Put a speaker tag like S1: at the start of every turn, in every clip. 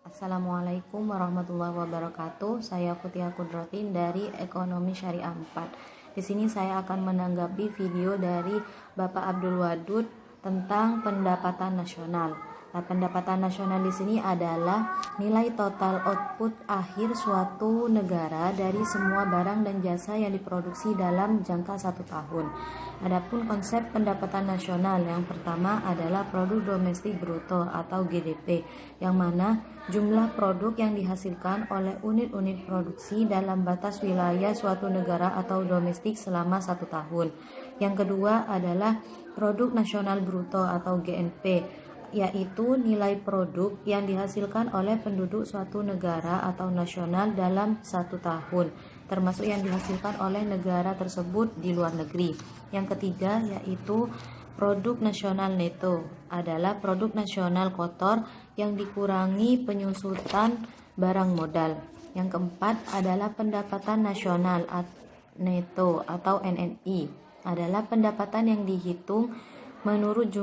S1: Assalamualaikum warahmatullahi wabarakatuh. Saya Kutia Kudrotin dari Ekonomi Syariah 4. Di sini saya akan menanggapi video dari Bapak Abdul Wadud tentang pendapatan nasional. Nah, pendapatan nasional di sini adalah nilai total output akhir suatu negara dari semua barang dan jasa yang diproduksi dalam jangka 1 tahun. Adapun konsep pendapatan nasional yang pertama adalah produk domestik bruto atau GDP, yang mana jumlah produk yang dihasilkan oleh unit-unit produksi dalam batas wilayah suatu negara atau domestik selama 1 tahun. Yang kedua adalah produk nasional bruto atau GNP, yaitu nilai produk yang dihasilkan oleh penduduk suatu negara atau nasional dalam 1 tahun, termasuk yang dihasilkan oleh negara tersebut di luar negeri. Yang ketiga yaitu produk nasional neto, adalah produk nasional kotor yang dikurangi penyusutan barang modal. Yang keempat adalah pendapatan nasional neto atau NNI, adalah pendapatan yang dihitung menurut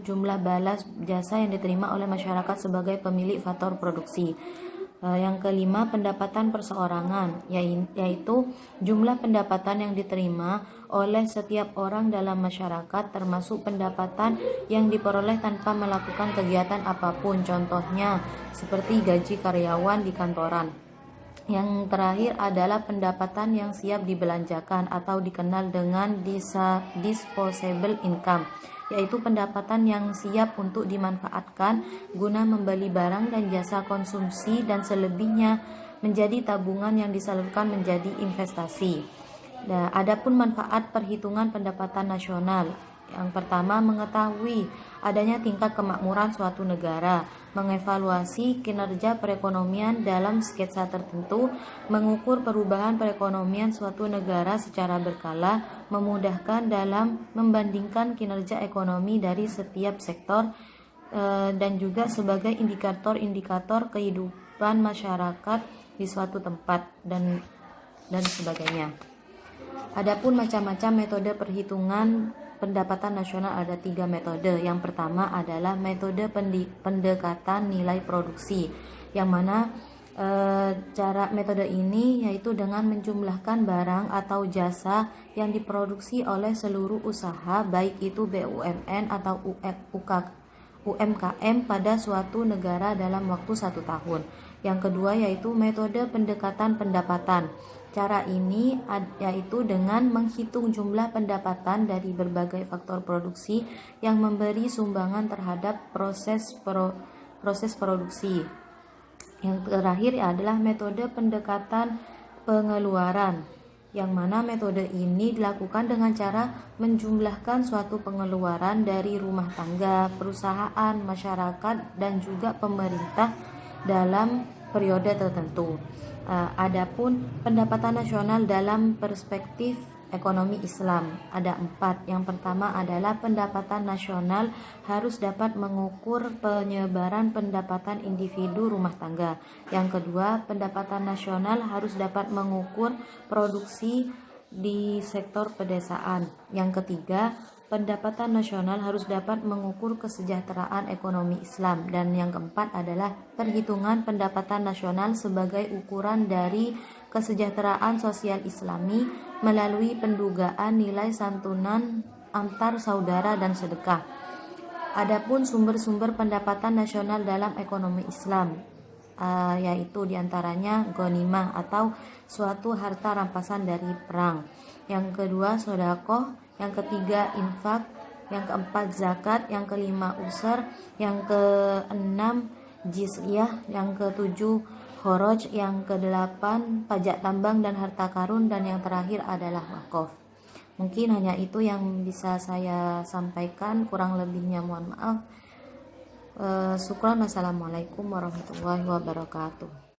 S1: jumlah balas jasa yang diterima oleh masyarakat sebagai pemilik faktor produksi. Yang kelima, pendapatan perseorangan, yaitu jumlah pendapatan yang diterima oleh setiap orang dalam masyarakat, termasuk pendapatan yang diperoleh tanpa melakukan kegiatan apapun, contohnya seperti gaji karyawan di kantoran. Yang terakhir adalah pendapatan yang siap dibelanjakan atau dikenal dengan disposable income, yaitu pendapatan yang siap untuk dimanfaatkan guna membeli barang dan jasa konsumsi dan selebihnya menjadi tabungan yang disalurkan menjadi investasi. Nah, adapun manfaat perhitungan pendapatan nasional. Yang pertama, mengetahui adanya tingkat kemakmuran suatu negara, mengevaluasi kinerja perekonomian dalam sketsa tertentu, mengukur perubahan perekonomian suatu negara secara berkala, memudahkan dalam membandingkan kinerja ekonomi dari setiap sektor, dan juga sebagai indikator-indikator kehidupan masyarakat di suatu tempat dan sebagainya. Adapun macam-macam metode perhitungan pendapatan nasional, ada 3 metode. Yang pertama adalah metode pendekatan nilai produksi, yang mana metode ini yaitu dengan menjumlahkan barang atau jasa yang diproduksi oleh seluruh usaha, baik itu BUMN atau UMKM pada suatu negara dalam waktu 1 tahun. Yang kedua yaitu metode pendekatan pendapatan. Cara ini yaitu dengan menghitung jumlah pendapatan dari berbagai faktor produksi yang memberi sumbangan terhadap proses produksi. Yang terakhir adalah metode pendekatan pengeluaran, yang mana metode ini dilakukan dengan cara menjumlahkan suatu pengeluaran dari rumah tangga, perusahaan, masyarakat, dan juga pemerintah dalam periode tertentu. Adapun pendapatan nasional dalam perspektif ekonomi Islam ada 4. Yang pertama adalah pendapatan nasional harus dapat mengukur penyebaran pendapatan individu rumah tangga. Yang kedua, pendapatan nasional harus dapat mengukur produksi di sektor pedesaan. Yang ketiga, pendapatan nasional harus dapat mengukur kesejahteraan ekonomi Islam. Dan yang keempat adalah perhitungan pendapatan nasional sebagai ukuran dari kesejahteraan sosial Islami melalui pendugaan nilai santunan antar saudara dan sedekah. Adapun sumber-sumber pendapatan nasional dalam ekonomi Islam, yaitu diantaranya ghanimah atau suatu harta rampasan dari perang. Yang kedua, sedekah. Yang ketiga, infak. Yang keempat, zakat. Yang kelima, usur. Yang keenam, jizyah. Yang ketujuh, kharaj. Yang kedelapan, pajak tambang dan harta karun. Dan yang terakhir adalah wakaf. Mungkin hanya itu yang bisa saya sampaikan, kurang lebihnya mohon maaf. Syukran. Wassalamualaikum warahmatullahi wabarakatuh.